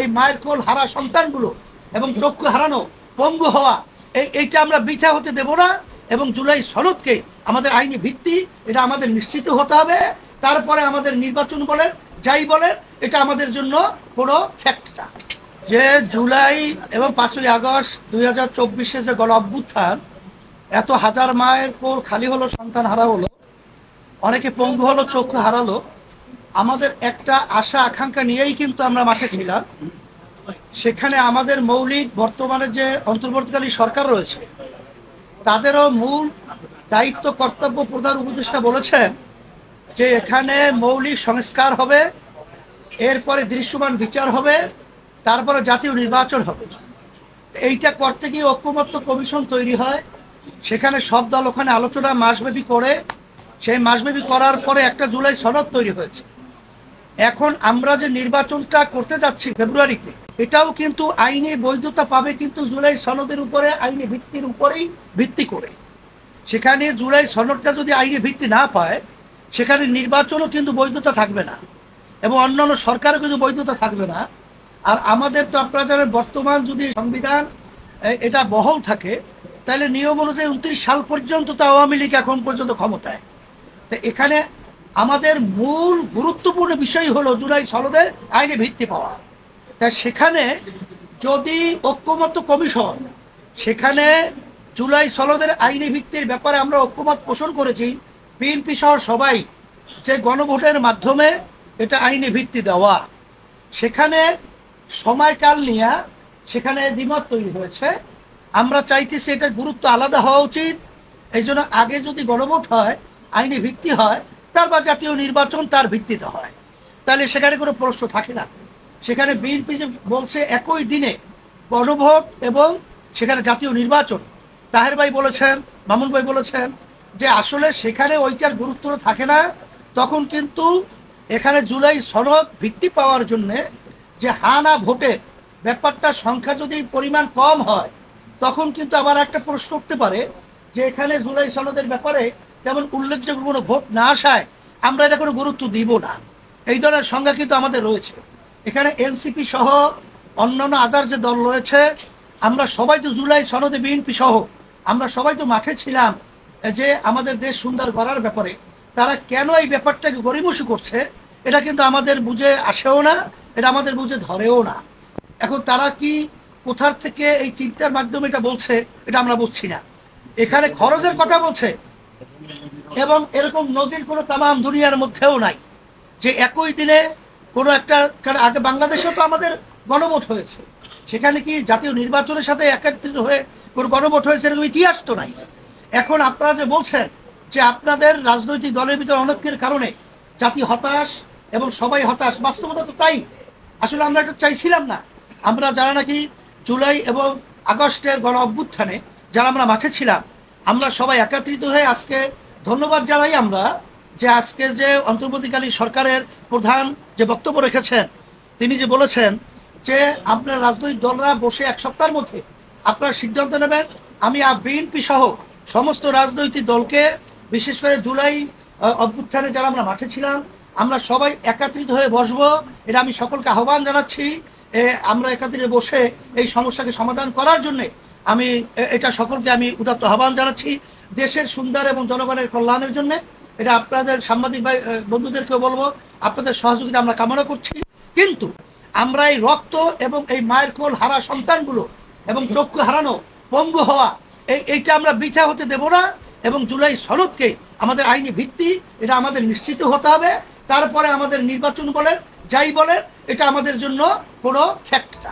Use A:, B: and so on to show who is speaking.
A: এই মায়ের কোল হারা সন্তানগুলো এবং চক্ষু হারানো পঙ্গু হওয়া এইটা আমরা বৃথা হতে দেব না। এবং জুলাই সনদকে আমাদের আইনি ভিত্তি এটা আমাদের নিশ্চিত হতে হবে। তারপরে আমাদের নির্বাচন বলেন যাই বলেন এটা আমাদের জন্য কোনো ফ্যাক্ট না। যে জুলাই এবং 5ই আগস্ট 2024 যে গণ অভ্যুত্থান, এত হাজার মায়ের কোল খালি হলো, সন্তান হারা হলো, অনেকে পঙ্গু হলো, চক্ষু হারালো। আমাদের একটা আশা আকাঙ্ক্ষা নিয়েই কিন্তু আমরা মাঠে ছিলাম। সেখানে আমাদের মৌলিক বর্তমানে যে অন্তর্বর্তীকালীন সরকার রয়েছে তাদেরও মূল দায়িত্ব কর্তব্য প্রধান উপদেষ্টা বলেছেন যে এখানে মৌলিক সংস্কার হবে, এরপরে দৃশ্যমান বিচার হবে, তারপরে জাতীয় নির্বাচন হবে। এইটা করতে গিয়ে ঐক্যমত্য কমিশন তৈরি হয়, সেখানে সব দল ওখানে আলোচনা মাসব্যাপী করে, সেই মাসব্যাপী করার পরে একটা জুলাই সনদ তৈরি হয়েছে। এখন আমরা যে নির্বাচনটা করতে যাচ্ছি ফেব্রুয়ারিতে, এটাও কিন্তু আইনি বৈধতা পাবে, কিন্তু জুলাই সনদের উপরে আইনি ভিত্তির উপরেই ভিত্তি করে। সেখানে জুলাই সনদটা যদি আইনি ভিত্তি না পায়, সেখানে নির্বাচনও কিন্তু বৈধতা থাকবে না এবং অন্যান্য সরকারও কিন্তু বৈধতা থাকবে না। আর আমাদের তো আপনারা জানেন, বর্তমান যদি সংবিধান এটা বহাল থাকে তাহলে নিয়ম অনুযায়ী 29 সাল পর্যন্ত তো আওয়ামী লীগ এখন পর্যন্ত ক্ষমতায়। তো এখানে আমাদের মূল গুরুত্বপূর্ণ বিষয় হলো জুলাই সনদের আইনি ভিত্তি পাওয়া। তা সেখানে যদি ঐক্যমত্য কমিশন, সেখানে জুলাই সনদের আইনি ভিত্তির ব্যাপারে আমরা ঐক্যমত পোষণ করেছি, বিএনপি সহ সবাই, যে গণভোটের মাধ্যমে এটা আইনি ভিত্তি দেওয়া, সেখানে সময়কাল নিয়ে সেখানে দ্বিমত তৈরি হয়েছে। আমরা চাইতেছি এটার গুরুত্ব আলাদা হওয়া উচিত। এই জন্য আগে যদি গণভোট হয়, আইনি ভিত্তি হয়, তারপর জাতীয় নির্বাচন তার ভিত্তিতে হয়, তাহলে সেখানে কোনো প্রশ্ন থাকে না। সেখানে বিএনপি যে বলছে একই দিনে গণভোট এবং সেখানে জাতীয় নির্বাচন, তাহের ভাই বলেছেন, মামুন ভাই বলেছেন যে আসলে সেখানে ওইটার গুরুত্ব থাকে না। তখন কিন্তু এখানে জুলাই সনদ ভিত্তি পাওয়ার জন্যে যে হানা ভোটে ব্যাপারটা সংখ্যা যদি পরিমাণ কম হয়, তখন কিন্তু আবার একটা প্রশ্ন উঠতে পারে যে এখানে জুলাই সনদের ব্যাপারে তেমন উল্লেখযোগ্য কোনো ভোট না আসায় আমরা এটা কোনো গুরুত্ব দিব না। এই ধরনের সংজ্ঞা কিন্তু আমাদের রয়েছে। এখানে এনসিপি সহ অন্যান্য আদার যে দল রয়েছে, আমরা সবাই তো জুলাই সনদে, বিএনপি সহ আমরা সবাই তো মাঠে ছিলাম যে আমাদের দেশ সুন্দর করার ব্যাপারে। তারা কেন এই ব্যাপারটাকে গড়িমসি করছে এটা কিন্তু আমাদের বুঝে আসেও না, এটা আমাদের বুঝে ধরেও না। এখন তারা কি কোথার থেকে এই চিন্তার মাধ্যমে এটা বলছে এটা আমরা বুঝছি না। এখানে খরচের কথা বলছে এবং এরকম নজির কোনো তামাম দুনিয়ার মধ্যেও নাই যে একই দিনে কোনো একটা, কারণ আগে বাংলাদেশে তো আমাদের গণভোট হয়েছে, সেখানে কি জাতীয় নির্বাচনের সাথে একত্রিত হয়ে কোনো গণভোট হয়েছে এরকম ইতিহাস তো নাই। এখন আপনারা যে বলছেন যে আপনাদের রাজনৈতিক দলের ভিতরে অনৈক্যের কারণে জাতি হতাশ এবং সবাই হতাশ, বাস্তবতা তো তাই। আসলে আমরা এটা চাইছিলাম না। আমরা যারা নাকি জুলাই এবং আগস্টের গণ অভ্যুত্থানে যারা আমরা মাঠে ছিলাম, আমরা সবাই একত্রিত হয়ে আজকে ধন্যবাদ জানাই আমরা যে আজকে যে অন্তর্বর্তীকালীন সরকারের প্রধান যে বক্তব্য রেখেছেন, তিনি যে বলেছেন যে আপনার রাজনৈতিক দলরা বসে এক সপ্তাহের মধ্যে আপনারা সিদ্ধান্ত নেবেন। আমি বিএনপি সহ সমস্ত রাজনৈতিক দলকে, বিশেষ করে জুলাই অভ্যুত্থানে যারা আমরা মাঠে ছিলাম, আমরা সবাই একত্রিত হয়ে বসবো। এটা আমি সকলকে আহ্বান জানাচ্ছি। আমরা একত্রিত বসে এই সমস্যাকে সমাধান করার জন্যে আমি এটা সকলকে আমি উদাত্ত আহ্বান জানাচ্ছি, দেশের সুন্দর এবং জনগণের কল্যাণের জন্য। এটা আপনাদের সাংবাদিক ভাই বন্ধুদেরকেও বলবো, আপনাদের সহযোগিতা আমরা কামনা করছি। কিন্তু আমরা এই রক্ত এবং এই মায়ের কোল হারা সন্তানগুলো এবং চক্ষু হারানো, পঙ্গু হওয়া, এইটা আমরা বৃথা হতে দেব না। এবং জুলাই সনদকে আমাদের আইনি ভিত্তি এটা আমাদের নিশ্চিত হতে হবে। তারপরে আমাদের নির্বাচন বলেন যাই বলেন এটা আমাদের জন্য কোনো ফ্যাক্ট না।